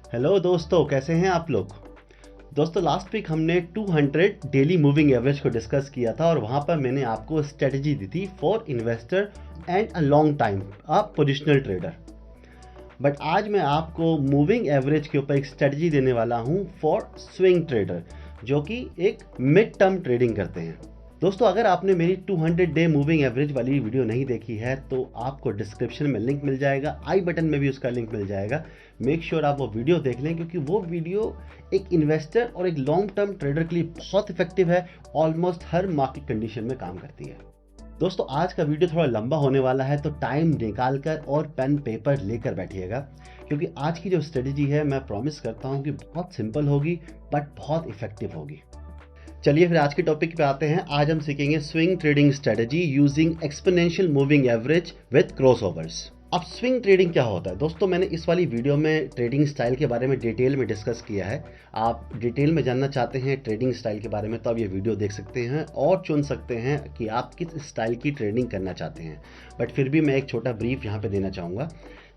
Hello दोस्तों, कैसे हैं आप लोग। दोस्तों, लास्ट वीक हमने 200 डेली मूविंग एवरेज को डिस्कस किया था और वहाँ पर मैंने आपको स्ट्रेटजी दी थी for investor and a long time a positional trader. But आज मैं आपको मूविंग एवरेज के ऊपर एक स्ट्रेटजी देने वाला हूँ फॉर स्विंग ट्रेडर, जो कि एक मिड टर्म ट्रेडिंग करते हैं। दोस्तों, अगर आपने मेरी 200 डे मूविंग एवरेज वाली वीडियो नहीं देखी है तो आपको डिस्क्रिप्शन में लिंक मिल जाएगा, आई बटन में भी उसका लिंक मिल जाएगा। मेक श्योर आप वो वीडियो देख लें, क्योंकि वो वीडियो एक इन्वेस्टर और एक लॉन्ग टर्म ट्रेडर के लिए बहुत इफेक्टिव है। ऑलमोस्ट हर मार्केट कंडीशन में काम करती है। दोस्तों, आज का वीडियो थोड़ा लंबा होने वाला है, तो टाइम निकाल कर और पेन पेपर लेकर बैठिएगा, क्योंकि आज की जो स्ट्रेटजी है मैं प्रॉमिस करता हूँ कि बहुत सिंपल होगी बट बहुत इफेक्टिव होगी। चलिए फिर आज के टॉपिक पे आते हैं। आज हम सीखेंगे swing trading strategy using exponential moving average with crossovers. अब स्विंग ट्रेडिंग क्या होता है दोस्तों, मैंने इस वाली वीडियो में ट्रेडिंग स्टाइल के बारे में डिटेल में डिस्कस किया है। आप डिटेल में जानना चाहते हैं ट्रेडिंग स्टाइल के बारे में तो आप ये वीडियो देख सकते हैं और चुन सकते हैं कि आप किस स्टाइल की ट्रेडिंग करना चाहते हैं। बट फिर भी मैं एक छोटा ब्रीफ यहाँ पे देना चाहूँगा।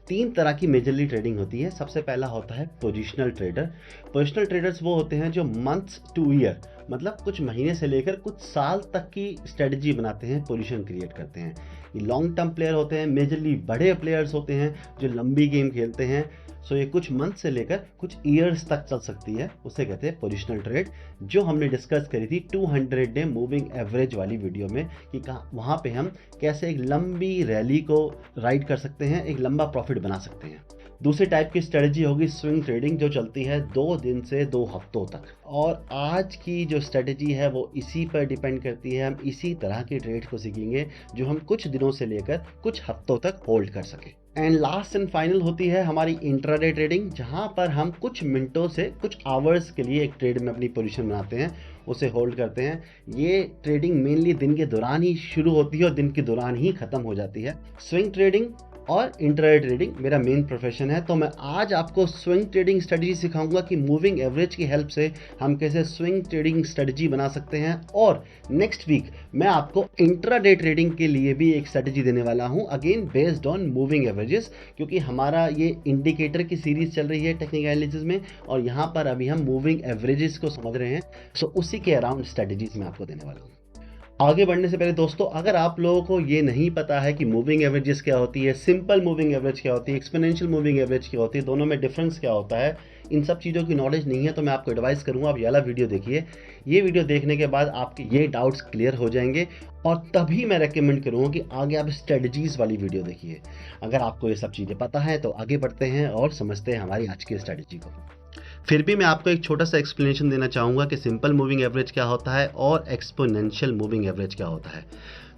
3 तरह की मेजरली ट्रेडिंग होती है। सबसे पहला होता है पोजिशनल ट्रेडर। पोजिशनल ट्रेडर्स वो होते हैं जो मंथ्स टू ईयर, मतलब कुछ महीने से लेकर कुछ साल तक की स्ट्रेटजी बनाते हैं, पोजीशन क्रिएट करते हैं। ये लॉन्ग टर्म प्लेयर होते हैं, मेजरली बड़े प्लेयर्स होते हैं जो लंबी गेम खेलते हैं। सो ये कुछ मंथ से लेकर कुछ ईयर्स तक चल सकती है, उसे कहते हैं पोजिशनल ट्रेड, जो हमने डिस्कस करी थी 200 डे मूविंग एवरेज वाली वीडियो में कि कहाँ वहाँ पे हम कैसे एक लंबी रैली को राइड कर सकते हैं, एक लंबा प्रॉफिट बना सकते हैं। दूसरी टाइप की स्ट्रेटजी होगी स्विंग ट्रेडिंग, जो चलती है 2 दिन से 2 हफ्तों तक। और आज की जो स्ट्रेटजी है वो इसी पर डिपेंड करती है। हम इसी तरह के ट्रेड को सीखेंगे जो हम कुछ दिनों से लेकर कुछ हफ्तों तक होल्ड कर सकें। एंड लास्ट एंड फाइनल होती है हमारी इंट्राडे ट्रेडिंग, जहां पर हम कुछ मिनटों से कुछ आवर्स के लिए एक ट्रेड में अपनी पोजीशन बनाते हैं, उसे होल्ड करते हैं। ये ट्रेडिंग मेनली दिन के दौरान ही शुरू होती है और दिन के दौरान ही खत्म हो जाती है। स्विंग ट्रेडिंग और इंट्राडे ट्रेडिंग मेरा मेन प्रोफेशन है, तो मैं आज आपको स्विंग ट्रेडिंग स्ट्रेटजी सिखाऊंगा कि मूविंग एवरेज की हेल्प से हम कैसे स्विंग ट्रेडिंग स्ट्रेटजी बना सकते हैं। और नेक्स्ट वीक मैं आपको इंट्राडे ट्रेडिंग के लिए भी एक स्ट्रेटजी देने वाला हूं, again based on moving averages, क्योंकि हमारा ये इंडिकेटर की सीरीज चल रही है टेक्निकल एनालिसिस में और यहाँ पर अभी हम मूविंग एवरेजेस को समझ रहे हैं। सो उसी के अराउंड स्ट्रेटजीज मैं आपको देने वाला हूँ। आगे बढ़ने से पहले दोस्तों, अगर आप लोगों को ये नहीं पता है कि मूविंग एवरेजेस क्या होती है, सिंपल मूविंग एवरेज क्या होती है, एक्सपोनेंशियल मूविंग एवरेज क्या होती है, दोनों में डिफरेंस क्या होता है, इन सब चीज़ों की नॉलेज नहीं है, तो मैं आपको एडवाइस करूंगा आप ये वाला वीडियो देखिए। ये वीडियो देखने के बाद आपके ये डाउट्स क्लियर हो जाएंगे और तभी मैं रेकमेंड करूंगा कि आगे आप स्ट्रेटजीज वाली वीडियो देखिए। अगर आपको ये सब चीज़ें पता है तो आगे बढ़ते हैं और समझते हैं हमारी आज की स्ट्रेटजी को। फिर भी मैं आपको एक छोटा सा एक्सप्लेनेशन देना चाहूँगा कि सिंपल मूविंग एवरेज क्या होता है और एक्सपोनेंशियल मूविंग एवरेज क्या होता है।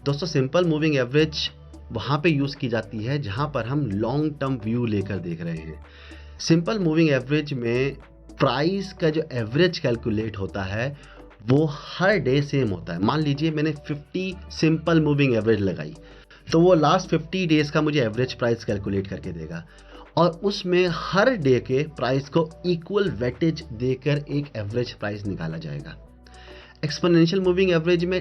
दोस्तों, सिंपल मूविंग एवरेज वहाँ पे यूज़ की जाती है जहाँ पर हम लॉन्ग टर्म व्यू लेकर देख रहे हैं। सिंपल मूविंग एवरेज में प्राइस का जो एवरेज कैलकुलेट होता है वो हर डे सेम होता है। मान लीजिए मैंने 50 सिंपल मूविंग एवरेज लगाई, तो वो लास्ट 50 डेज़ का मुझे एवरेज प्राइस कैलकुलेट करके देगा और उसमें हर डे के प्राइस को इक्वल वेटेज देकर एक एवरेज प्राइस निकाला जाएगा। एक्सपोनेंशियल मूविंग एवरेज में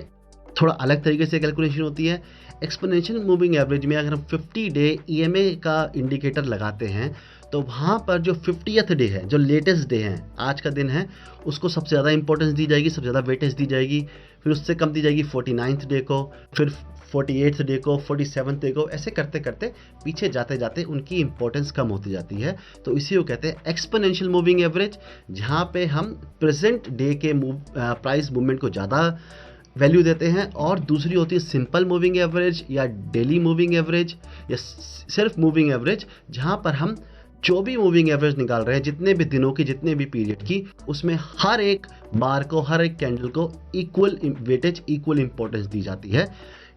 थोड़ा अलग तरीके से कैलकुलेशन होती है। एक्सपोनेंशियल मूविंग एवरेज में अगर हम 50 डे ईएमए का इंडिकेटर लगाते हैं तो वहाँ पर जो 50th डे है, जो लेटेस्ट डे है, आज का दिन है, उसको सबसे ज़्यादा इंपॉर्टेंस दी जाएगी, सबसे ज़्यादा वेटेज दी जाएगी। फिर उससे कम दी जाएगी 49th डे को, फिर 48th डे को, 47th डे को, ऐसे करते करते पीछे जाते जाते उनकी इंपॉर्टेंस कम होती जाती है। तो इसी को कहते हैं एक्सपोनेंशियल मूविंग एवरेज, जहाँ पे हम प्रेजेंट डे के प्राइस मूवमेंट को ज़्यादा वैल्यू देते हैं। और दूसरी होती है सिंपल मूविंग एवरेज या डेली मूविंग एवरेज या सिर्फ मूविंग एवरेज, जहाँ पर हम जो भी मूविंग एवरेज निकाल रहे हैं, जितने भी दिनों की, जितने भी पीरियड की, उसमें हर एक बार को, हर एक कैंडल को इक्वल वेटेज, इक्वल इंपॉर्टेंस दी जाती है।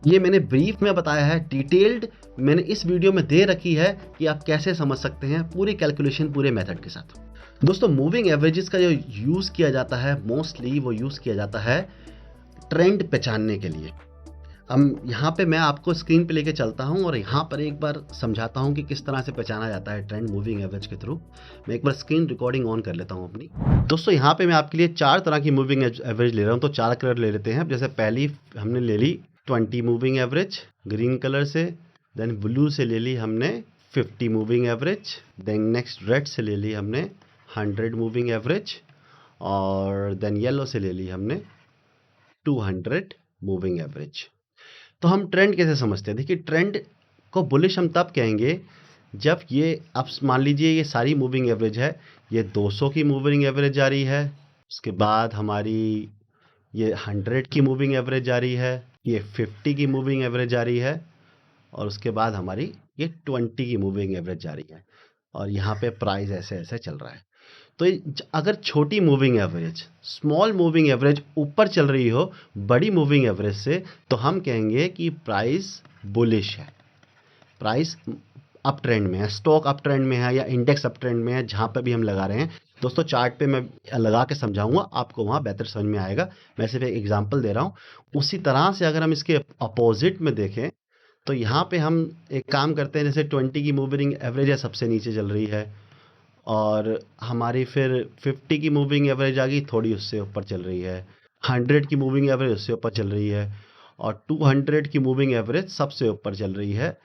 ये मैंने ब्रीफ में बताया है, डिटेल्ड मैंने इस वीडियो में दे रखी है कि आप कैसे समझ सकते हैं पूरी कैलकुलेशन पूरे मेथड के साथ। दोस्तों, मूविंग एवरेजेस का जो यूज़ किया जाता है मोस्टली वो यूज़ किया जाता है ट्रेंड पहचानने के लिए। अब यहाँ पे मैं आपको स्क्रीन पे लेके चलता हूँ और यहाँ पर एक बार समझाता हूँ कि किस तरह से पहचाना जाता है ट्रेंड मूविंग एवरेज के थ्रू। मैं एक बार स्क्रीन रिकॉर्डिंग ऑन कर लेता हूँ अपनी। दोस्तों, यहाँ पे मैं आपके लिए 4 तरह की मूविंग एवरेज ले रहा हूँ, तो 4 कलर ले लेते हैं। जैसे पहली हमने ले ली 20 मूविंग एवरेज ग्रीन कलर से, देन ब्लू से ले ली हमने 50 moving average, then next red से ले ली हमने 100 मूविंग एवरेज, और देन येलो से ले ली हमने 200 मूविंग एवरेज। तो हम ट्रेंड कैसे समझते हैं? देखिए, ट्रेंड को बुलिश हम तब कहेंगे जब ये, आप मान लीजिए ये सारी मूविंग एवरेज है, ये 200 की मूविंग एवरेज जा रही है, उसके बाद हमारी ये 100 की मूविंग एवरेज जा रही है, ये 50 की मूविंग एवरेज जा रही है, और उसके बाद हमारी ये 20 की मूविंग एवरेज जा रही है, और यहाँ पे प्राइस ऐसे ऐसे चल रहा है। तो अगर छोटी moving average, small moving average ऊपर चल रही हो बड़ी मूविंग एवरेज से, तो हम कहेंगे कि प्राइस बुलिश है, प्राइस अप ट्रेंड में है, स्टॉक अप ट्रेंड में है, या इंडेक्स अप ट्रेंड में है, जहाँ पे भी हम लगा रहे हैं। दोस्तों, चार्ट पे मैं लगा के समझाऊंगा, आपको वहाँ बेहतर समझ में आएगा। मैं सिर्फ एक एग्जांपल दे रहा हूँ। उसी तरह से अगर हम इसके अपोजिट में देखें, तो यहाँ पे हम एक काम करते हैं, जैसे 20 की मूविंग एवरेज है, सबसे नीचे चल रही है, और हमारी फिर 50 की मूविंग एवरेज आ गई, थोड़ी उससे ऊपर चल रही है, 100 की मूविंग एवरेज उससे ऊपर चल रही है, और 200 की मूविंग एवरेज सबसे ऊपर चल रही है।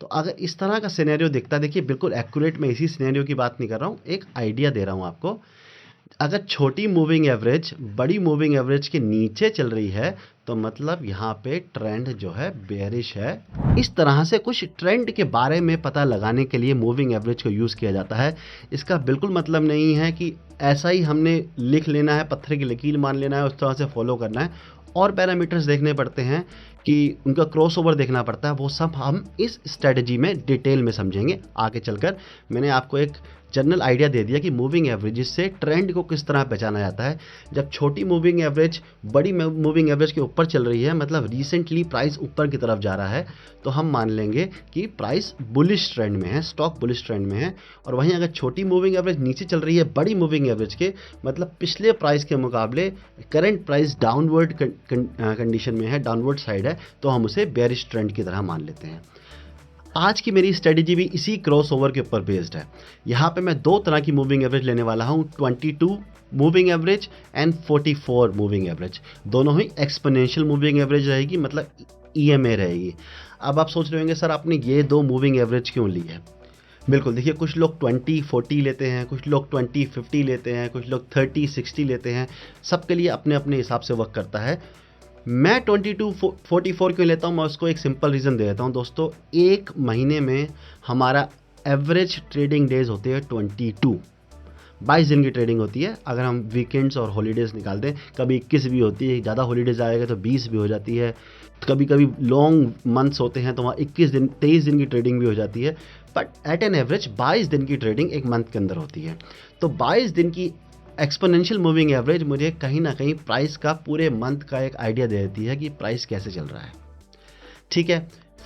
तो अगर इस तरह का सिनेरियो दिखता है, देखिए बिल्कुल एक्यूरेट, मैं इसी सिनेरियो की बात नहीं कर रहा हूँ, एक आइडिया दे रहा हूँ आपको। अगर छोटी मूविंग एवरेज बड़ी मूविंग एवरेज के नीचे चल रही है, तो मतलब यहाँ पे ट्रेंड जो है बेयरिश है। इस तरह से कुछ ट्रेंड के बारे में पता लगाने के लिए मूविंग एवरेज को यूज़ किया जाता है। इसका बिल्कुल मतलब नहीं है कि ऐसा ही हमने लिख लेना है, पत्थर की लकीर मान लेना है, उस तरह से फॉलो करना है। और पैरामीटर्स देखने पड़ते हैं कि उनका क्रॉसओवर देखना पड़ता है, वो सब हम इस स्ट्रेटजी में डिटेल में समझेंगे आगे चलकर। मैंने आपको एक जनरल आइडिया दे दिया कि मूविंग एवरेज से ट्रेंड को किस तरह पहचाना जाता है। जब छोटी मूविंग एवरेज बड़ी मूविंग एवरेज के ऊपर चल रही है, मतलब रिसेंटली प्राइस ऊपर की तरफ जा रहा है, तो हम मान लेंगे कि प्राइस बुलिश ट्रेंड में है, स्टॉक बुलिश ट्रेंड में है। और वहीं अगर छोटी मूविंग एवरेज नीचे चल रही है बड़ी मूविंग एवरेज के, मतलब पिछले प्राइस के मुकाबले करंट प्राइस डाउनवर्ड कंडीशन में है, डाउनवर्ड साइड है, तो हम उसे बेयरिश ट्रेंड की तरह मान लेते हैं। आज की मेरी स्ट्रेटजी भी इसी क्रॉसओवर के ऊपर बेस्ड है। यहाँ पे मैं दो तरह की मूविंग एवरेज लेने वाला हूँ, 22 moving average and 44 moving average. दोनों ही एक्सपोनेंशियल मूविंग एवरेज रहेगी, मतलब EMA रहेगी। अब आप सोच रहे होंगे, सर आपने ये दो मूविंग एवरेज क्यों ली है? बिल्कुल, देखिए, कुछ लोग 20-40 लेते हैं, कुछ लोग 20-50 लेते हैं, कुछ लोग 30-60 लेते हैं। सबके लिए अपने अपने हिसाब से वर्क करता है। मैं 22-44 क्यों लेता हूँ, मैं उसको एक सिंपल रीज़न दे देता हूँ। दोस्तों, एक महीने में हमारा एवरेज ट्रेडिंग डेज होते हैं 22 दिन की ट्रेडिंग होती है। अगर हम वीकेंड्स और हॉलीडेज़ निकाल दें, कभी 21 भी होती है, ज़्यादा हॉलीडेज़ आएगा तो 20 भी हो जाती है। कभी कभी लॉन्ग मंथ्स होते हैं तो वहाँ 23 दिन की ट्रेडिंग भी हो जाती है। बट एट एन एवरेज 22 दिन की ट्रेडिंग एक मंथ के अंदर होती है। तो 22 दिन की एक्सपोनेंशियल मूविंग एवरेज मुझे कहीं ना कहीं प्राइस का पूरे मंथ का एक आइडिया दे देती है कि प्राइस कैसे चल रहा है। ठीक है,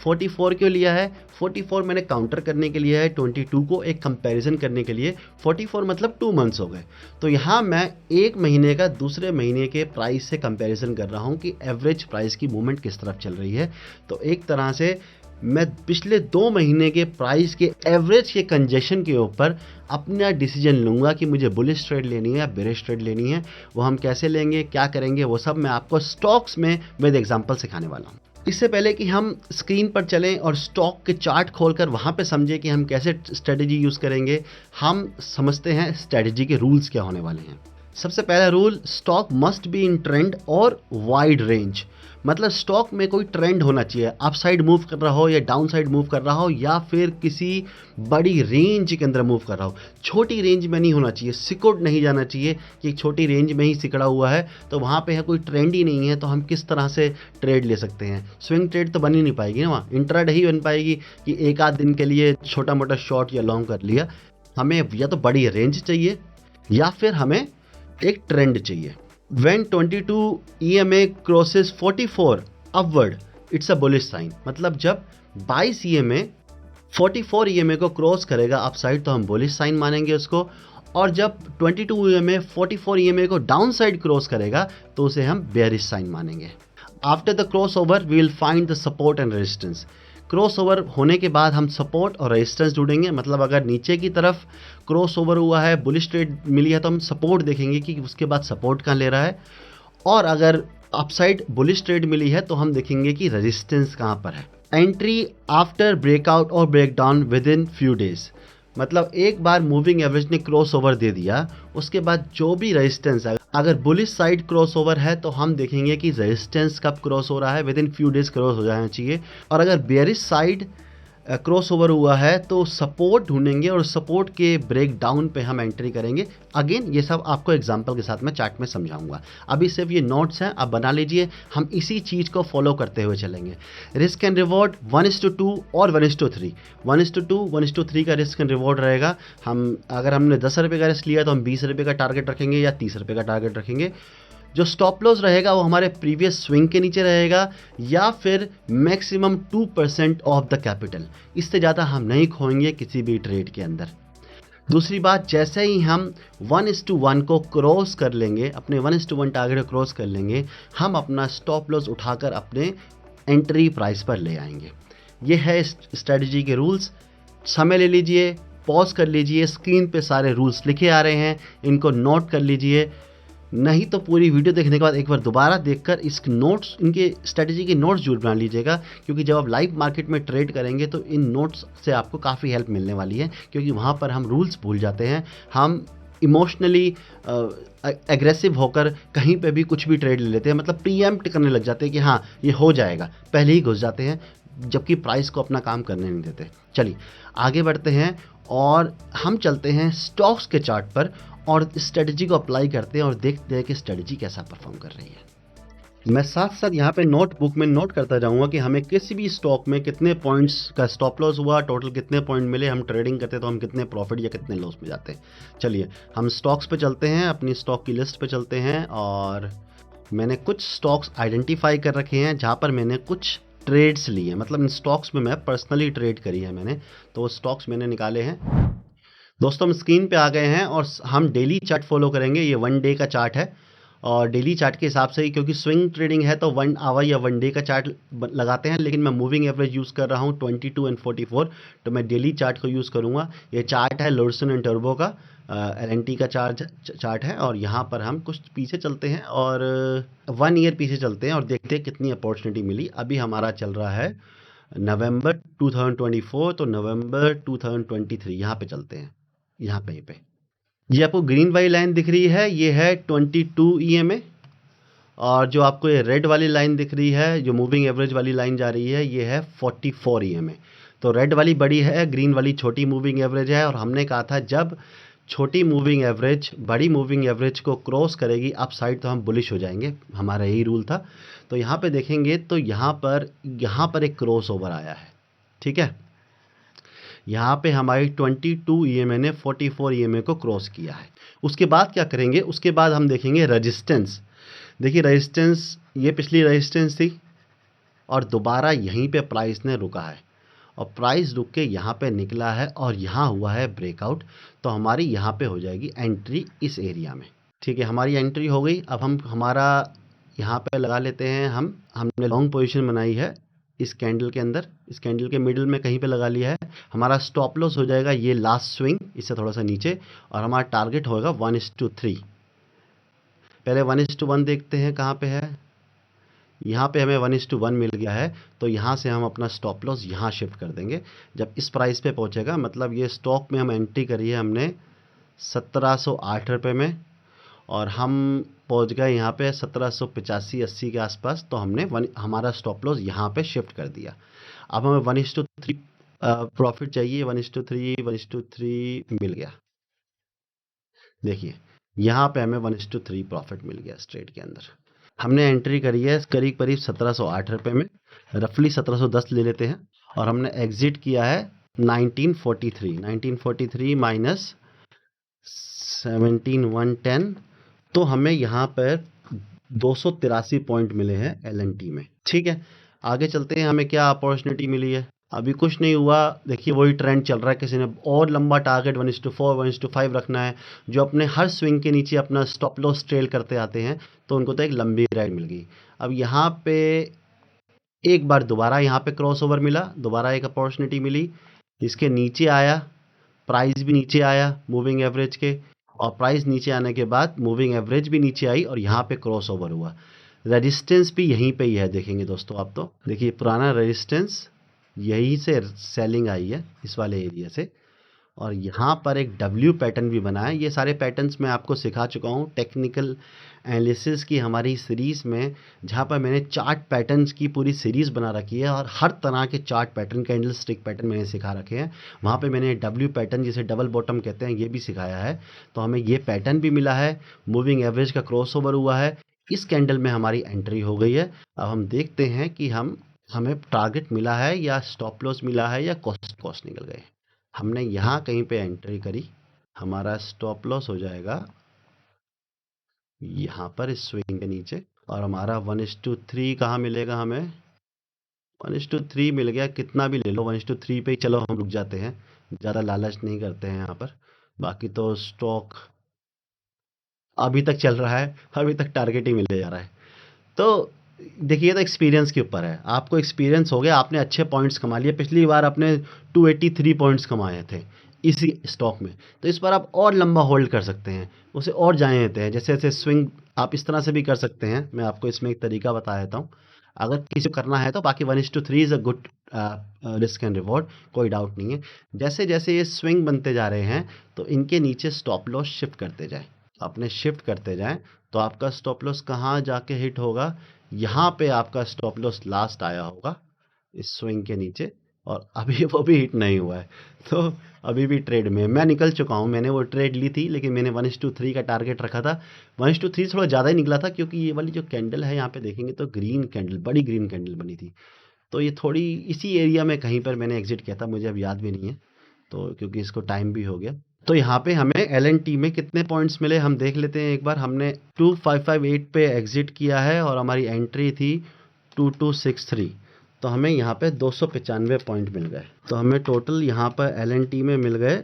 44 क्यों लिया है? 44 मैंने काउंटर करने के लिए है, 22 को एक कंपैरिजन करने के लिए। 44 मतलब 2 मंथ्स हो गए, तो यहाँ मैं एक महीने का दूसरे महीने के प्राइस से कंपैरिजन कर रहा हूँ कि एवरेज प्राइस की मूवमेंट किस तरफ चल रही है। तो एक तरह से मैं पिछले 2 महीने के प्राइस के एवरेज के कंजेशन के ऊपर अपना डिसीजन लूँगा कि मुझे बुलिश ट्रेड लेनी है या बेरिश ट्रेड लेनी है। वो हम कैसे लेंगे, क्या करेंगे, वो सब मैं आपको स्टॉक्स में विद एग्जांपल सिखाने वाला हूँ। इससे पहले कि हम स्क्रीन पर चलें और स्टॉक के चार्ट खोलकर वहाँ पे समझें कि हम कैसे स्ट्रेटजी यूज़ करेंगे, हम समझते हैं स्ट्रेटजी के रूल्स क्या होने वाले हैं। सबसे पहला rule, stock must be in trend और वाइड रेंज। मतलब स्टॉक में कोई ट्रेंड होना चाहिए, अप साइड मूव कर रहा हो या डाउन साइड मूव कर रहा हो, या फिर किसी बड़ी रेंज के अंदर मूव कर रहा हो। छोटी रेंज में नहीं होना चाहिए, सिकुड़ नहीं जाना चाहिए कि छोटी रेंज में ही सिकड़ा हुआ है तो वहाँ पे है कोई ट्रेंड ही नहीं है, तो हम किस तरह से ट्रेड ले सकते हैं? स्विंग ट्रेड तो बन ही नहीं पाएगी ना, वहाँ इंट्राडे ही बन पाएगी कि एक आध दिन के लिए छोटा मोटा शॉर्ट या लॉन्ग कर लिया। हमें या तो बड़ी रेंज चाहिए या फिर हमें एक ट्रेंड चाहिए। When 22 EMA crosses 44 upward, it's a bullish sign। मतलब जब 22 EMA 44 EMA को क्रॉस करेगा अपसाइड तो हम बुलिश साइन मानेंगे उसको, और जब 22 EMA 44 EMA को डाउन साइड क्रॉस करेगा तो उसे हम बेयरिश साइन मानेंगे। After the crossover we will find the support and resistance. Crossover होने के बाद हम सपोर्ट और रेजिस्टेंस ढूंढेंगे। मतलब अगर नीचे की तरफ क्रॉस ओवर हुआ है, बुलिश ट्रेड मिली है, तो हम सपोर्ट देखेंगे कि उसके बाद सपोर्ट कहाँ ले रहा है, और अगर अपसाइड बुलिश ट्रेड मिली है तो हम देखेंगे कि रेजिस्टेंस कहाँ पर है। एंट्री आफ्टर ब्रेकआउट और breakdown with in few days. मतलब एक बार मूविंग एवरेज ने क्रॉस ओवर दे दिया, उसके बाद जो भी रेजिस्टेंस है, अगर बुलिश साइड क्रॉस ओवर है तो हम देखेंगे कि रेजिस्टेंस कब क्रॉस हो रहा है, with in few days cross हो जाना चाहिए। और अगर बेयरिश साइड क्रॉस ओवर हुआ है तो सपोर्ट ढूंढेंगे और सपोर्ट के ब्रेक डाउन पे हम एंट्री करेंगे। अगेन ये सब आपको एग्जांपल के साथ मैं चार्ट में समझाऊंगा, अभी सिर्फ ये नोट्स हैं, आप बना लीजिए, हम इसी चीज़ को फॉलो करते हुए चलेंगे। रिस्क एंड रिवॉर्ड 1:2 और 1:3, 1:2 1:3 का रिस्क एंड रिवॉर्ड रहेगा। हम अगर हमने 10 रुपये का रिस्क लिया तो हम 20 रुपये का टारगेट रखेंगे या 30 रुपये का टारगेट रखेंगे। जो स्टॉप लॉस रहेगा वो हमारे प्रीवियस स्विंग के नीचे रहेगा या फिर मैक्सिमम 2% ऑफ द कैपिटल, इससे ज़्यादा हम नहीं खोएंगे किसी भी ट्रेड के अंदर। दूसरी बात, जैसे ही हम 1:1 को क्रॉस कर लेंगे, अपने 1:1 टारगेट को क्रॉस कर लेंगे, हम अपना स्टॉप लॉस उठाकर अपने एंट्री प्राइस पर ले आएंगे। ये है स्ट्रेटजी के रूल्स। समय ले लीजिए, पॉज कर लीजिए, स्क्रीन पे सारे रूल्स लिखे आ रहे हैं, इनको नोट कर लीजिए। नहीं तो पूरी वीडियो देखने के बाद एक बार दोबारा देखकर इस नोट्स, इनके स्ट्रेटजी के नोट्स जरूर बना लीजिएगा, क्योंकि जब आप लाइव मार्केट में ट्रेड करेंगे तो इन नोट्स से आपको काफ़ी हेल्प मिलने वाली है, क्योंकि वहाँ पर हम रूल्स भूल जाते हैं, हम इमोशनली एग्रेसिव होकर कहीं पे भी कुछ भी ट्रेड ले लेते हैं, मतलब प्रीएम्प्ट करने लग जाते हैं कि हाँ ये हो जाएगा, पहले ही घुस जाते हैं, जबकि प्राइस को अपना काम करने नहीं देते। चलिए आगे बढ़ते हैं और हम चलते हैं स्टॉक्स के चार्ट पर और स्ट्रेटजी को अप्लाई करते हैं और देखते हैं कि स्ट्रेटजी कैसा परफॉर्म कर रही है। मैं साथ साथ यहाँ पे नोटबुक में नोट करता जाऊँगा कि हमें किसी भी स्टॉक में कितने पॉइंट्स का स्टॉप लॉस हुआ, टोटल कितने पॉइंट मिले, हम ट्रेडिंग करते तो हम कितने प्रॉफिट या कितने लॉस में जाते हैं। चलिए हम स्टॉक्स पे चलते हैं, अपनी स्टॉक की लिस्ट पे चलते हैं और मैंने कुछ स्टॉक्स आइडेंटिफाई कर रखे हैं जहाँ पर मैंने कुछ ट्रेड्स लिए हैं, मतलब इन स्टॉक्स में मैं पर्सनली ट्रेड करी है मैंने, तो वो स्टॉक्स मैंने निकाले हैं। दोस्तों हम स्क्रीन पे आ गए हैं और हम डेली चार्ट फॉलो करेंगे। ये 1 डे का चार्ट है और डेली चार्ट के हिसाब से ही, क्योंकि स्विंग ट्रेडिंग है तो 1 आवर या 1 डे का चार्ट लगाते हैं, लेकिन मैं मूविंग एवरेज यूज़ कर रहा हूँ 22 एंड 44, तो मैं डेली चार्ट को यूज़ करूँगा। ये चार्ट है लॉर्सन एंड टर्बो का, LNT का चार्ट है और यहाँ पर हम कुछ पीछे चलते हैं और 1 ईयर पीछे चलते हैं और देखते हैं कितनी अपॉर्चुनिटी मिली। अभी हमारा चल रहा है नवंबर 2024, तो नवंबर 2023 यहाँ पे चलते हैं। यहाँ पे ये आपको ग्रीन वाली लाइन दिख रही है, ये है 22 EMA, और जो आपको ये रेड वाली लाइन दिख रही है, जो मूविंग एवरेज वाली लाइन जा रही है, ये है 44 EMA। तो रेड वाली बड़ी है, ग्रीन वाली छोटी मूविंग एवरेज है, और हमने कहा था जब छोटी मूविंग एवरेज बड़ी मूविंग एवरेज को क्रॉस करेगी अप साइड तो हम बुलिश हो जाएंगे, हमारा यही रूल था। तो यहाँ पे देखेंगे तो यहाँ पर एक क्रॉस ओवर आया है, ठीक है। यहाँ पे हमारी 22 EMA ने 44 EMA को क्रॉस किया है। उसके बाद क्या करेंगे, उसके बाद हम देखेंगे रेजिस्टेंस। देखिए रेजिस्टेंस, ये पिछली रेजिस्टेंस थी और दोबारा यहीं पे प्राइस ने रुका है और प्राइस रुक के यहाँ पे निकला है और यहाँ हुआ है ब्रेकआउट, तो हमारी यहाँ पे हो जाएगी एंट्री इस एरिया में, ठीक है। हमारी एंट्री हो गई। अब हम हमारा यहाँ पे लगा लेते हैं, हमने लॉन्ग पोजीशन बनाई है इस कैंडल के अंदर, इस कैंडल के मिडिल में कहीं पे लगा लिया है। हमारा स्टॉप लॉस हो जाएगा ये लास्ट स्विंग, इससे थोड़ा सा नीचे, और हमारा टारगेट होगा 1:3। पहले 1:1 देखते हैं कहाँ पे है। यहाँ पे हमें 1:1 मिल गया है, तो यहाँ से हम अपना स्टॉप लॉस यहाँ शिफ्ट कर देंगे जब इस प्राइस पे पहुँचेगा। मतलब ये स्टॉक में हम एंट्री करी है हमने 1708 रुपये में और हम पहुंच गए यहाँ पे 1785-80 के आसपास, तो हमने हमारा स्टॉप लॉस यहाँ पे शिफ्ट कर दिया। अब हमें 1:3 प्रॉफिट चाहिए, 1:3 मिल गया। देखिए यहाँ पे हमें 1:3 प्रॉफिट मिल गया स्ट्रेट के अंदर। हमने एंट्री करी है करीब करीब 1708 रुपये में, रफली 1710 ले लेते हैं, और हमने एग्जिट किया है 1943 माइनस 17110, तो हमें यहाँ पर 283 पॉइंट मिले हैं LNT में, ठीक है। आगे चलते हैं, हमें क्या अपॉर्चुनिटी मिली है। अभी कुछ नहीं हुआ, देखिए वही ट्रेंड चल रहा है। किसी ने और लंबा टारगेट 1:4 1:5 रखना है, जो अपने हर स्विंग के नीचे अपना स्टॉप लॉस ट्रेल करते आते हैं, तो उनको तो एक लंबी राइड मिल गई। अब यहाँ पे एक बार दोबारा यहाँ पे क्रॉस ओवर मिला, दोबारा एक अपॉर्चुनिटी मिली, इसके नीचे आया, प्राइस भी नीचे आया मूविंग एवरेज के, और प्राइस नीचे आने के बाद मूविंग एवरेज भी नीचे आई और यहाँ पे क्रॉस ओवर हुआ। रेजिस्टेंस भी यहीं पे ही है, देखेंगे दोस्तों आप, तो देखिए पुराना रेजिस्टेंस यहीं से सेलिंग आई है इस वाले एरिया से, और यहाँ पर एक डब्ल्यू पैटर्न भी बना है। ये सारे पैटर्न्स मैं आपको सिखा चुका हूँ टेक्निकल एनालिसिस की हमारी सीरीज़ में, जहाँ पर मैंने चार्ट पैटर्न्स की पूरी सीरीज़ बना रखी है और हर तरह के chart pattern, candle stick pattern मैंने सिखा रखे हैं। वहाँ पे मैंने डब्ल्यू पैटर्न, जिसे डबल बॉटम कहते हैं, ये भी सिखाया है। तो हमें ये पैटर्न भी मिला है, मूविंग एवरेज का क्रॉसओवर हुआ है, इस कैंडल में हमारी एंट्री हो गई है। अब हम देखते हैं कि हमें टारगेट मिला है या स्टॉप लॉस मिला है या कॉस्ट निकल गए। हमने यहाँ कहीं पे एंट्री करी, हमारा स्टॉप लॉस हो जाएगा यहाँ पर इस स्विंग के नीचे, और हमारा 1:3 कहाँ मिलेगा हमें, 1:3 मिल गया। कितना भी ले लो 1:3 पे ही चलो हम रुक जाते हैं, ज़्यादा लालच नहीं करते हैं यहाँ पर। बाकी तो स्टॉक अभी तक चल रहा है, अभी तक टारगेट ही मिलते जा रहा है। तो देखिए, तो एक्सपीरियंस के ऊपर है। आपको एक्सपीरियंस हो गया, आपने अच्छे पॉइंट्स कमा लिए। पिछली बार आपने 283 पॉइंट्स कमाए थे इसी स्टॉक में, तो इस बार आप और लंबा होल्ड कर सकते हैं, उसे और जाने देते हैं। जैसे जैसे स्विंग आप इस तरह से भी कर सकते हैं। मैं आपको इसमें एक तरीका बता देता हूँ, अगर किसी को करना है तो। बाकी 1:3 is a good risk and reward, कोई डाउट नहीं है। जैसे जैसे ये स्विंग बनते जा रहे हैं, तो इनके नीचे स्टॉप लॉस शिफ्ट करते जाएं, अपने शिफ्ट करते जाएं। तो आपका स्टॉप लॉस कहाँ जाके हिट होगा, यहाँ पे आपका स्टॉप लॉस लास्ट आया होगा इस स्विंग के नीचे, और अभी वो भी हिट नहीं हुआ है। तो अभी भी ट्रेड में मैं निकल चुका हूँ। मैंने वो ट्रेड ली थी, लेकिन मैंने 1:3 का टारगेट रखा था। 1:3 थोड़ा ज़्यादा ही निकला था, क्योंकि ये वाली जो कैंडल है, यहाँ पे देखेंगे तो ग्रीन कैंडल, बड़ी ग्रीन कैंडल बनी थी। तो ये थोड़ी इसी एरिया में कहीं पर मैंने एग्जिट किया था, मुझे अब याद भी नहीं है, तो क्योंकि इसको टाइम भी हो गया। तो यहाँ पे हमें LNT में कितने पॉइंट्स मिले हम देख लेते हैं एक बार। हमने 2558 पे एग्जिट किया है और हमारी एंट्री थी 2263। तो हमें यहाँ पे 295 पॉइंट मिल गए। तो हमें टोटल यहाँ पर LNT में मिल गए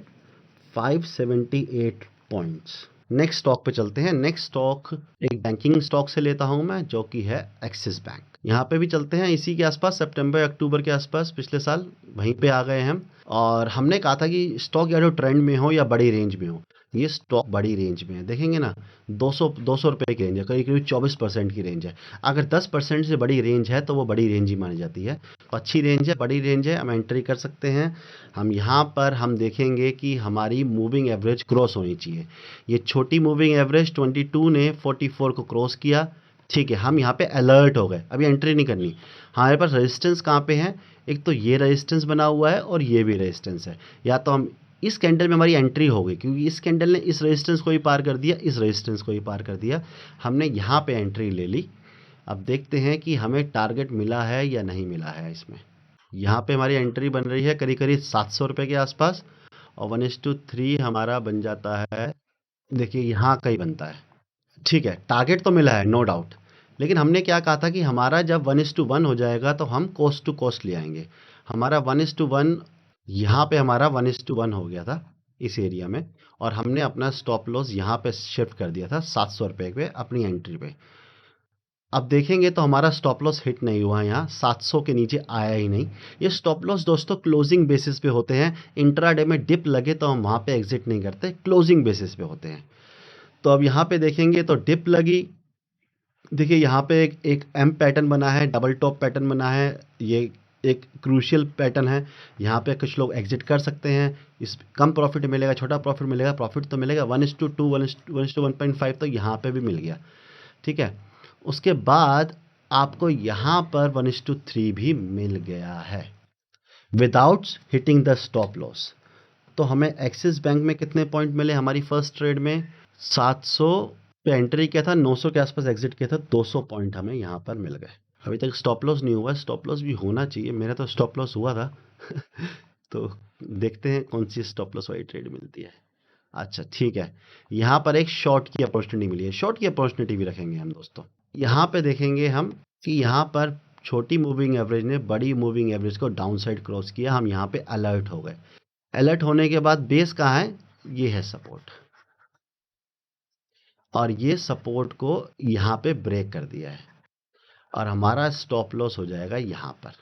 578 पॉइंट्स। नेक्स्ट स्टॉक पे चलते हैं। नेक्स्ट स्टॉक एक बैंकिंग स्टॉक से लेता हूं मैं, जो कि है एक्सिस बैंक। यहाँ पे भी चलते हैं इसी के आसपास, सितंबर अक्टूबर के आसपास पिछले साल वहीं पे आ गए हम। और हमने कहा था कि स्टॉक या तो ट्रेंड में हो या बड़ी रेंज में हो। ये स्टॉक बड़ी रेंज में है, देखेंगे ना, 200 रुपये की रेंज है, करीब करीब 24% की रेंज है। अगर 10% से बड़ी रेंज है तो वो बड़ी रेंज ही मानी जाती है। तो अच्छी रेंज है, बड़ी रेंज है, हम एंट्री कर सकते हैं। हम यहाँ पर हम देखेंगे कि हमारी मूविंग एवरेज क्रॉस होनी चाहिए। ये छोटी मूविंग एवरेज 22 ने 44 को क्रॉस किया, ठीक है। हम यहाँ पे अलर्ट हो गए, अभी एंट्री नहीं करनी। हमारे पास रेजिस्टेंस कहाँ पे है, एक तो ये रेजिस्टेंस बना हुआ है और ये भी रेजिस्टेंस है। या तो हम इस कैंडल में हमारी एंट्री हो गई, क्योंकि इस कैंडल ने इस रेजिस्टेंस को ही पार कर दिया, इस रेजिस्टेंस को ही पार कर दिया, हमने यहाँ पे एंट्री ले ली। अब देखते हैं कि हमें टारगेट मिला है या नहीं मिला है इसमें। यहाँ पे हमारी एंट्री बन रही है करीब करीब 700 रुपये के आसपास, और 1:3 हमारा बन जाता है, देखिए यहाँ कहीं बनता है, ठीक है। टारगेट तो मिला है नो डाउट, लेकिन हमने क्या कहा था कि हमारा जब 1:1 हो जाएगा तो हम कोस्ट टू कोस्ट ले आएंगे। हमारा 1:1 यहाँ पे हमारा 1:1 हो गया था इस एरिया में, और हमने अपना स्टॉप लॉस यहाँ पे शिफ्ट कर दिया था 700 रुपये पे अपनी एंट्री पे। अब देखेंगे तो हमारा स्टॉप लॉस हिट नहीं हुआ, यहाँ 700 के नीचे आया ही नहीं। ये स्टॉप लॉस दोस्तों क्लोजिंग बेसिस पे होते हैं। इंट्राडे में डिप लगे तो हम वहाँ पे एग्जिट नहीं करते, क्लोजिंग बेसिस पे होते हैं। तो अब यहाँ पे देखेंगे तो डिप लगी, देखिए यहाँ पे एक एम पैटर्न बना है, डबल टॉप पैटर्न बना है, ये एक क्रूशियल पैटर्न है। यहाँ पे कुछ लोग एग्जिट कर सकते हैं, इस कम प्रॉफिट मिलेगा, छोटा प्रॉफिट मिलेगा, प्रॉफिट तो मिलेगा। 1:2 1:1.5 तो यहाँ पे भी मिल गया, ठीक है। उसके बाद आपको यहाँ पर 1:3 भी मिल गया है without hitting the stop loss. तो हमें एक्सिस बैंक में कितने पॉइंट मिले हमारी फर्स्ट ट्रेड में, 700 पे एंट्री किया था, 900 के आसपास एग्जिट किया था, 200 पॉइंट हमें यहाँ पर मिल गए। अभी तक स्टॉप लॉस नहीं हुआ, स्टॉप लॉस भी होना चाहिए, मेरा तो स्टॉप लॉस हुआ था तो देखते हैं कौन सी स्टॉप लॉस वाली ट्रेड मिलती है। अच्छा ठीक है, यहाँ पर एक शॉर्ट की अपॉर्चुनिटी मिली है, शॉर्ट की अपॉर्चुनिटी भी रखेंगे हम दोस्तों। यहाँ पे देखेंगे हम कि यहाँ पर छोटी मूविंग एवरेज ने बड़ी मूविंग एवरेज को डाउन साइड क्रॉस किया, हम यहाँ पे अलर्ट हो गए। अलर्ट होने के बाद बेस कहाँ है, ये है सपोर्ट, और ये सपोर्ट को यहाँ पे ब्रेक कर दिया है, और हमारा स्टॉप लॉस हो जाएगा यहाँ पर।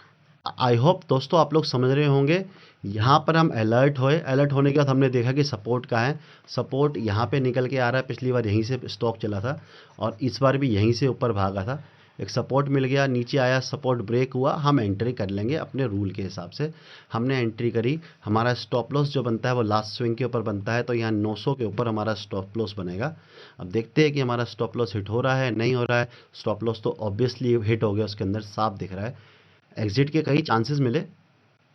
आई होप दोस्तों आप लोग समझ रहे होंगे। यहाँ पर हम अलर्ट होए, अलर्ट होने के बाद हमने देखा कि सपोर्ट कहाँ है, सपोर्ट यहाँ पे निकल के आ रहा है। पिछली बार यहीं से स्टॉक चला था और इस बार भी यहीं से ऊपर भागा था। एक सपोर्ट मिल गया, नीचे आया, सपोर्ट ब्रेक हुआ, हम एंट्री कर लेंगे अपने रूल के हिसाब से। हमने एंट्री करी, हमारा स्टॉप लॉस जो बनता है वो लास्ट स्विंग के ऊपर बनता है, तो यहाँ 900 के ऊपर हमारा स्टॉप लॉस बनेगा। अब देखते हैं कि हमारा स्टॉप लॉस हिट हो रहा है नहीं हो रहा है। स्टॉप लॉस तो ऑब्वियसली हिट हो गया, उसके अंदर साफ दिख रहा है। एग्जिट के कई चांसेस मिले,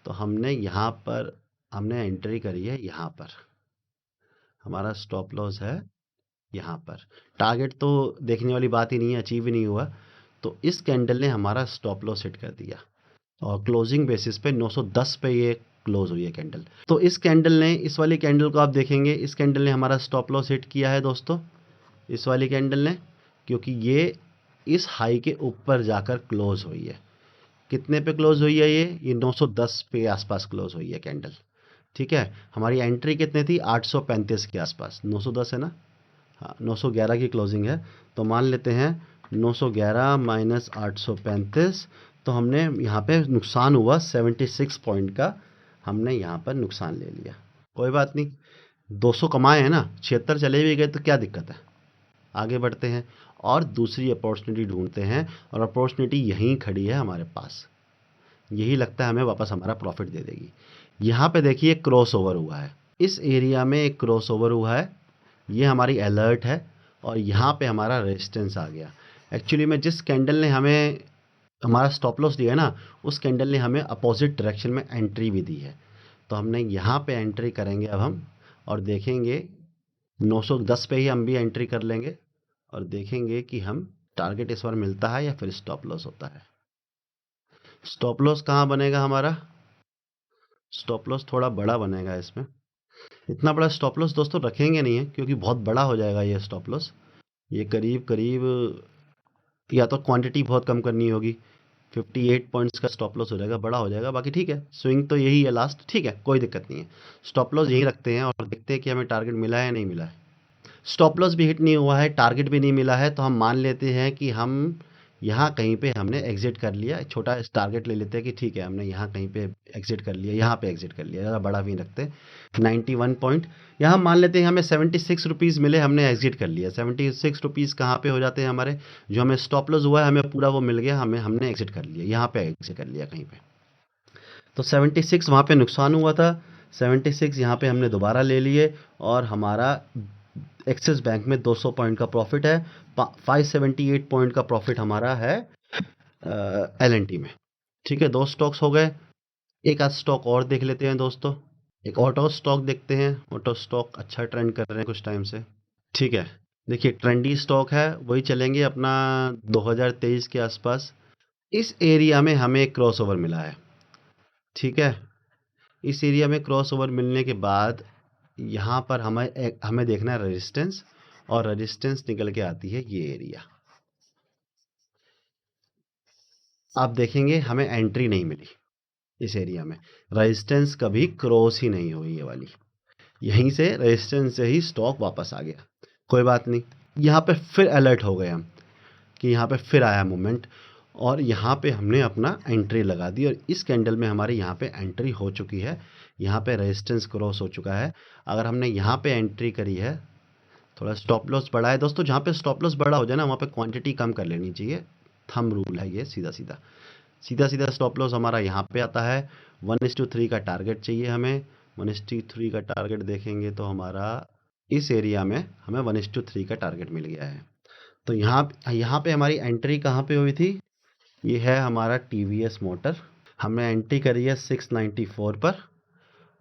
तो हमने यहाँ पर हमने एंट्री करी है। यहाँ पर हमारा स्टॉप लॉस है, यहाँ पर टारगेट तो देखने वाली बात ही नहीं है, अचीव ही नहीं हुआ। तो इस कैंडल ने हमारा स्टॉप लॉस हिट कर दिया और क्लोजिंग बेसिस पे 910 पे ये क्लोज हुई है कैंडल। तो इस कैंडल ने, इस वाली कैंडल को आप देखेंगे, इस कैंडल ने हमारा स्टॉप लॉस हिट किया है दोस्तों, इस वाली कैंडल ने, क्योंकि ये इस हाई के ऊपर जाकर क्लोज हुई है। कितने पे क्लोज हुई है ये 910 पे आसपास क्लोज हुई है कैंडल। ठीक है, हमारी एंट्री कितने थी 835 के आसपास, 910 है ना, हाँ 911 की क्लोजिंग है, तो मान लेते हैं 911 माइनस 835, तो हमने यहाँ पे नुकसान हुआ 76 पॉइंट का, हमने यहाँ पर नुकसान ले लिया। कोई बात नहीं, 200 कमाए हैं ना, 76 चले भी गए तो क्या दिक्कत है। आगे बढ़ते हैं और दूसरी अपॉर्चुनिटी ढूंढते हैं, और अपॉर्चुनिटी यहीं खड़ी है हमारे पास, यही लगता है हमें वापस हमारा प्रॉफिट दे देगी। यहाँ पे देखिए क्रॉस ओवर हुआ है, इस एरिया में एक क्रॉस ओवर हुआ है, ये हमारी अलर्ट है, और यहाँ पे हमारा रेजिस्टेंस आ गया। एक्चुअली में जिस कैंडल ने हमें हमारा स्टॉप लॉस दिया है ना, उस कैंडल ने हमें अपोजिट डायरेक्शन में एंट्री भी दी है, तो हमने यहाँ पे एंट्री करेंगे अब हम, और देखेंगे 910 पे ही हम भी एंट्री कर लेंगे, और देखेंगे कि हम टारगेट इस बार मिलता है या फिर स्टॉप लॉस होता है। स्टॉप लॉस कहाँ बनेगा हमारा, स्टॉप लॉस थोड़ा बड़ा बनेगा इसमें। इतना बड़ा स्टॉप लॉस दोस्तों रखेंगे नहीं है, क्योंकि बहुत बड़ा हो जाएगा ये स्टॉप लॉस। ये करीब करीब या तो क्वांटिटी बहुत कम करनी होगी, 58 पॉइंट्स का स्टॉप लॉस हो जाएगा, बड़ा हो जाएगा। बाकी ठीक है, स्विंग तो यही है लास्ट, ठीक है कोई दिक्कत नहीं है। स्टॉप लॉस यही रखते हैं और देखते हैं कि हमें टारगेट मिला है या नहीं मिला है। स्टॉप लॉस भी हिट नहीं हुआ है, टारगेट भी नहीं मिला है, तो हम मान लेते हैं कि हम यहाँ कहीं पे हमने एग्जिट कर लिया। छोटा टारगेट ले लेते हैं कि ठीक है हमने यहाँ कहीं पे एग्जिट कर लिया, यहाँ पे एग्जिट कर लिया, ज़्यादा बड़ा भी नहीं रखते। 91 पॉइंट यहाँ मान लेते हैं, हमें 76 रुपीज़ मिले, हमने एग्जिट कर लिया। 76 रुपीज़ कहाँ पे हो जाते हैं हमारे, जो हमें स्टॉप लॉस हुआ है हमें पूरा वो मिल गया, हमने एग्जिट कर लिया, यहाँ पे एग्जिट कर लिया कहीं पे। तो 76 वहाँ पे नुकसान हुआ था, 76 यहाँ पे हमने दोबारा ले लिए, और हमारा एक्सिस बैंक में 200 पॉइंट का प्रॉफिट है, 578 पॉइंट का प्रॉफिट हमारा है LNT में। ठीक है, 2 स्टॉक्स हो गए। एक आध स्टॉक और देख लेते हैं दोस्तों, एक ऑटो स्टॉक देखते हैं। ऑटो स्टॉक अच्छा ट्रेंड कर रहे हैं कुछ टाइम से। ठीक है, देखिए ट्रेंडी स्टॉक है, वही चलेंगे अपना 2023 के आसपास। इस एरिया में हमें एक क्रॉस ओवर मिला है। ठीक है, इस एरिया में क्रॉस ओवर मिलने के बाद यहाँ पर हमें देखना है रेजिस्टेंस, और रेजिस्टेंस निकल के आती है ये एरिया। आप देखेंगे हमें एंट्री नहीं मिली इस एरिया में, रेजिस्टेंस कभी क्रॉस ही नहीं हुई ये वाली, यहीं से रेजिस्टेंस से ही स्टॉक वापस आ गया। कोई बात नहीं, यहाँ पे फिर अलर्ट हो गए हम कि यहाँ पे फिर आया मूवमेंट, और यहाँ पे हमने अपना एंट्री लगा दी, और इस कैंडल में हमारी यहाँ पे एंट्री हो चुकी है। यहाँ पे रेजिस्टेंस क्रॉस हो चुका है। अगर हमने यहाँ पे एंट्री करी है, थोड़ा स्टॉप लॉस बड़ा है दोस्तों, जहाँ पे स्टॉप लॉस बड़ा हो जाए ना वहाँ पे क्वांटिटी कम कर लेनी चाहिए, थंब रूल है ये, सीधा सीधा सीधा सीधा स्टॉप लॉस हमारा यहाँ पे आता है। 1:3 का टारगेट चाहिए हमें, 1:3 का टारगेट देखेंगे तो हमारा इस एरिया में हमें 1:3 का टारगेट मिल गया है। तो यहाँ पे हमारी एंट्री कहाँ पे हुई थी, ये है हमारा TVS मोटर। हमने एंट्री करी है 694 पर,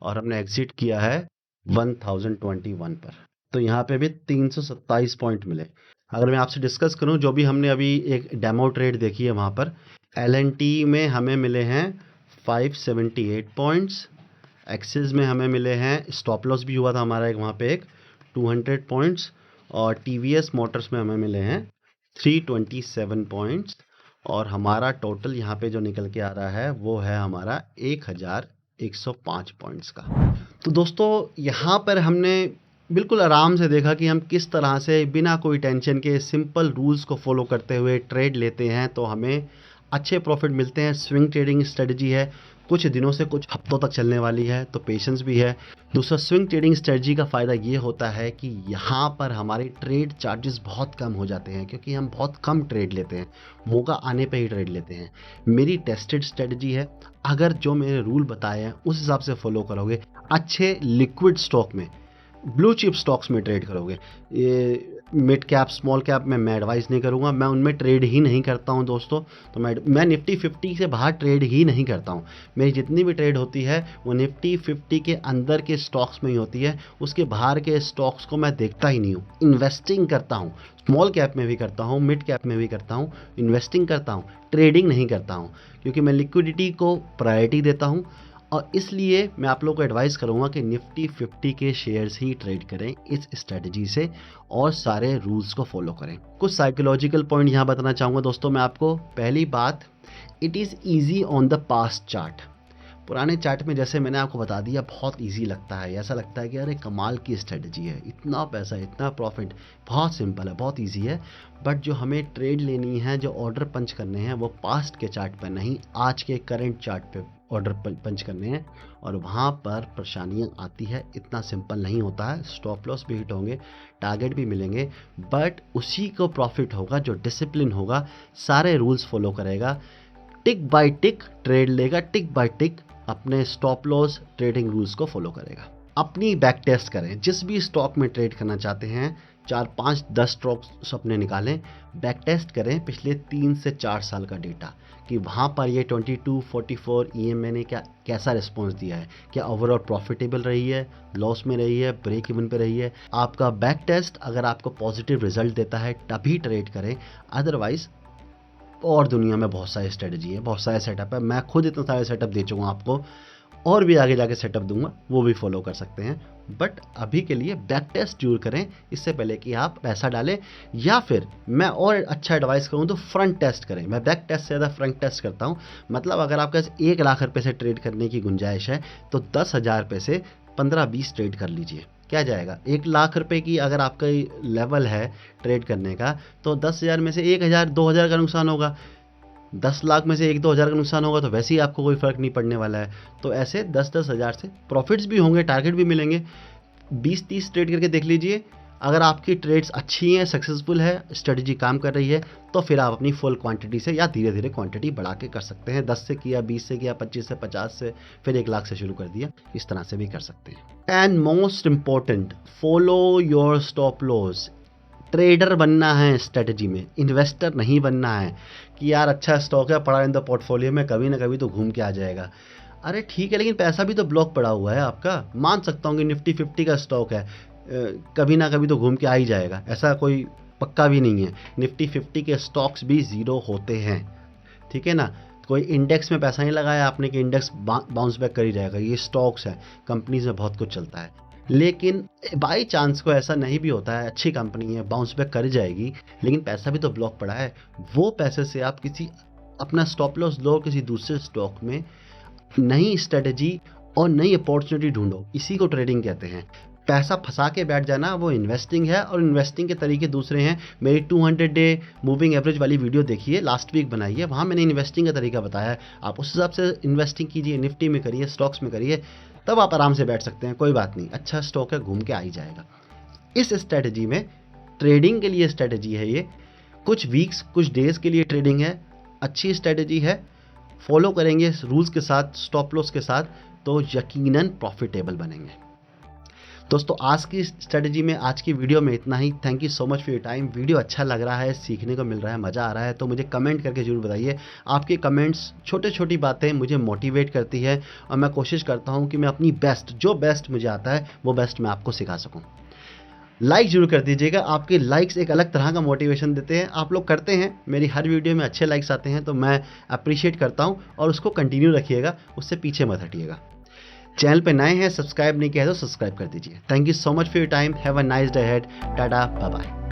और हमने एग्जिट किया है 1021 पर। तो यहाँ पे भी 327 पॉइंट मिले। अगर मैं आपसे डिस्कस करूँ, जो भी हमने अभी एक डेमो ट्रेड देखी है वहाँ पर LNT में हमें मिले हैं 578 पॉइंट्स, एक्सिस में हमें मिले हैं, स्टॉप लॉस भी हुआ था हमारा एक वहाँ पे एक 200 पॉइंट्स, और TVS मोटर्स में हमें मिले हैं 327 पॉइंट्स, और हमारा टोटल यहाँ पे जो निकल के आ रहा है वो है हमारा 1105 पॉइंट्स का। तो दोस्तों यहाँ पर हमने बिल्कुल आराम से देखा कि हम किस तरह से बिना कोई टेंशन के सिंपल रूल्स को फॉलो करते हुए ट्रेड लेते हैं तो हमें अच्छे प्रॉफिट मिलते हैं। स्विंग ट्रेडिंग स्ट्रेटजी है, कुछ दिनों से कुछ हफ्तों तक चलने वाली है, तो पेशेंस भी है। दूसरा, स्विंग ट्रेडिंग स्ट्रेटजी का फ़ायदा ये होता है कि यहाँ पर हमारे ट्रेड चार्जेस बहुत कम हो जाते हैं, क्योंकि हम बहुत कम ट्रेड लेते हैं, मौका आने पे ही ट्रेड लेते हैं। मेरी टेस्टेड स्ट्रेटजी है। अगर जो मेरे रूल बताए हैं उस हिसाब से फॉलो करोगे, अच्छे लिक्विड स्टॉक में, ब्लू चिप स्टॉक्स में ट्रेड करोगे। ये मिड कैप स्मॉल कैप में मैं एडवाइस नहीं करूँगा, मैं उनमें ट्रेड ही नहीं करता हूँ दोस्तों। तो मैं निफ्टी 50 से बाहर ट्रेड ही नहीं करता हूँ। मेरी जितनी भी ट्रेड होती है वो निफ्टी 50 के अंदर के स्टॉक्स में ही होती है, उसके बाहर के स्टॉक्स को मैं देखता ही नहीं हूँ। इन्वेस्टिंग करता हूँ, स्मॉल कैप में भी करता हूँ, मिड कैप में भी करता हूँ, इन्वेस्टिंग करता हूँ, ट्रेडिंग नहीं करता हूँ, क्योंकि मैं लिक्विडिटी को प्रायोरिटी देता हूँ। और इसलिए मैं आप लोगों को एडवाइस करूंगा कि निफ्टी 50 के शेयर्स ही ट्रेड करें इस स्ट्रेटजी से, और सारे रूल्स को फॉलो करें। कुछ साइकोलॉजिकल पॉइंट यहाँ बताना चाहूँगा दोस्तों मैं आपको। पहली बात, it is easy on the past chart. पुराने चार्ट में जैसे मैंने आपको बता दिया बहुत इजी लगता है, ऐसा लगता है कि अरे कमाल की स्ट्रेटजी है, इतना पैसा, इतना प्रॉफिट, बहुत सिंपल है, बहुत इजी है। बट जो हमें ट्रेड लेनी है, जो ऑर्डर पंच करने हैं, वो पास्ट के चार्ट पर नहीं, आज के करंट चार्ट पे ऑर्डर पंच करने हैं, और वहाँ पर परेशानियाँ आती है। इतना सिंपल नहीं होता है। स्टॉप लॉस भी हिट होंगे, टारगेट भी मिलेंगे, बट उसी को प्रॉफिट होगा जो डिसिप्लिन होगा, सारे रूल्स फॉलो करेगा, टिक बाय टिक ट्रेड लेगा, टिक बाय टिक अपने स्टॉप लॉस ट्रेडिंग रूल्स को फॉलो करेगा। अपनी बैक टेस्ट करें, जिस भी स्टॉक में ट्रेड करना चाहते हैं 4, 5, 10 स्टॉक्स अपने निकालें, बैक टेस्ट करें पिछले 3 से 4 साल का डेटा, कि वहाँ पर ये 22, 44 EMA ने कैसा रिस्पॉन्स दिया है, क्या ओवरऑल प्रॉफिटेबल रही है, लॉस में रही है, ब्रेक इवन पे रही है। आपका बैक टेस्ट अगर आपको पॉजिटिव रिजल्ट देता है तभी ट्रेड करें, अदरवाइज और दुनिया में बहुत सारी स्ट्रेटजी है, बहुत सारे सेटअप है। मैं खुद इतने सारे सेटअप दे चुका हूँ आपको, और भी आगे जाके सेटअप दूंगा, वो भी फॉलो कर सकते हैं। बट अभी के लिए बैक टेस्ट जरूर करें इससे पहले कि आप पैसा डालें, या फिर मैं और अच्छा एडवाइस करूं तो फ्रंट टेस्ट करें। मैं बैक टेस्ट से ज़्यादा फ्रंट टेस्ट करता हूं। मतलब अगर आपके पास 1 लाख रुपये से ट्रेड करने की गुंजाइश है तो 10,000 रुपये से 15-20 ट्रेड कर लीजिए, क्या जाएगा। 1 लाख रुपए की अगर आपका लेवल है ट्रेड करने का, तो 10,000 में से 1,000 2,000 का नुकसान होगा, 10 लाख में से 1-2 हज़ार का नुकसान होगा, तो वैसे ही आपको कोई फ़र्क नहीं पड़ने वाला है। तो ऐसे 10-10 हज़ार से प्रॉफिट्स भी होंगे, टारगेट भी मिलेंगे। 20-30 ट्रेड करके देख लीजिए। अगर आपकी ट्रेड्स अच्छी हैं, सक्सेसफुल है, स्ट्रेटजी काम कर रही है, तो फिर आप अपनी फुल क्वांटिटी से या धीरे धीरे क्वांटिटी बढ़ा के कर सकते हैं। 10 से किया, 20 से किया, 25 से, 50 से, फिर 1 लाख से शुरू कर दिया, इस तरह से भी कर सकते हैं। And most important, follow your stop loss. Trader बनना है स्ट्रेटजी में, इन्वेस्टर नहीं बनना है कि यार अच्छा स्टॉक है पड़ा इन द पोर्टफोलियो में, कभी ना कभी तो घूम के आ जाएगा। अरे ठीक है, लेकिन पैसा भी तो ब्लॉक पड़ा हुआ है आपका। मान सकता हूँ कि निफ्टी 50 का स्टॉक है, कभी ना कभी तो घूम के आ ही जाएगा, ऐसा कोई पक्का भी नहीं है। निफ्टी 50 के स्टॉक्स भी ज़ीरो होते हैं, ठीक है ना। कोई इंडेक्स में पैसा नहीं लगाया आपने कि इंडेक्स बाउंस बैक कर ही जाएगा। ये स्टॉक्स है, कंपनीज में बहुत कुछ चलता है, लेकिन बाई चांस को ऐसा नहीं भी होता है, अच्छी कंपनी है, बाउंस बैक कर जाएगी, लेकिन पैसा भी तो ब्लॉक पड़ा है। वो पैसे से आप किसी अपना स्टॉप लॉस लो, किसी दूसरे स्टॉक में नई स्ट्रेटजी और नई अपॉर्चुनिटी ढूंढो, इसी को ट्रेडिंग कहते हैं। पैसा फंसा के बैठ जाना वो इन्वेस्टिंग है, और इन्वेस्टिंग के तरीके दूसरे हैं। मेरी 200 डे मूविंग एवरेज वाली वीडियो देखिए, लास्ट वीक बनाई है, वहाँ मैंने इन्वेस्टिंग का तरीका बताया है। आप उस हिसाब से इन्वेस्टिंग कीजिए, निफ्टी में करिए, स्टॉक्स में करिए, तब आप आराम से बैठ सकते हैं। कोई बात नहीं, अच्छा स्टॉक है, घूम के आ ही जाएगा। इस स्ट्रेटजी में ट्रेडिंग के लिए स्ट्रेटजी है ये, कुछ वीक्स कुछ डेज के लिए ट्रेडिंग है, अच्छी स्ट्रेटजी है। फॉलो करेंगे रूल्स के साथ, स्टॉप लॉस के साथ, तो यकीनन प्रॉफिटेबल बनेंगे। दोस्तों आज की स्ट्रेटजी में, आज की वीडियो में इतना ही। Thank you so much for your time. Video अच्छा लग रहा है, सीखने को मिल रहा है, मज़ा आ रहा है, तो मुझे कमेंट करके ज़रूर बताइए। आपके कमेंट्स, छोटे छोटी बातें मुझे मोटिवेट करती है, और मैं कोशिश करता हूँ कि मैं अपनी बेस्ट, जो बेस्ट मुझे आता है वो बेस्ट मैं आपको सिखा सकूँ। लाइक जरूर कर दीजिएगा, आपके लाइक्स एक अलग तरह का मोटिवेशन देते हैं। आप लोग करते हैं, मेरी हर वीडियो में अच्छे लाइक्स आते हैं, तो मैं अप्रिशिएट करता हूँ, और उसको कंटिन्यू रखिएगा, उससे पीछे मत हटिएगा। चैनल पे नए हैं, सब्सक्राइब नहीं किया है तो सब्सक्राइब कर दीजिए। Thank you so much for your time. Have a nice day ahead. Tata, bye bye.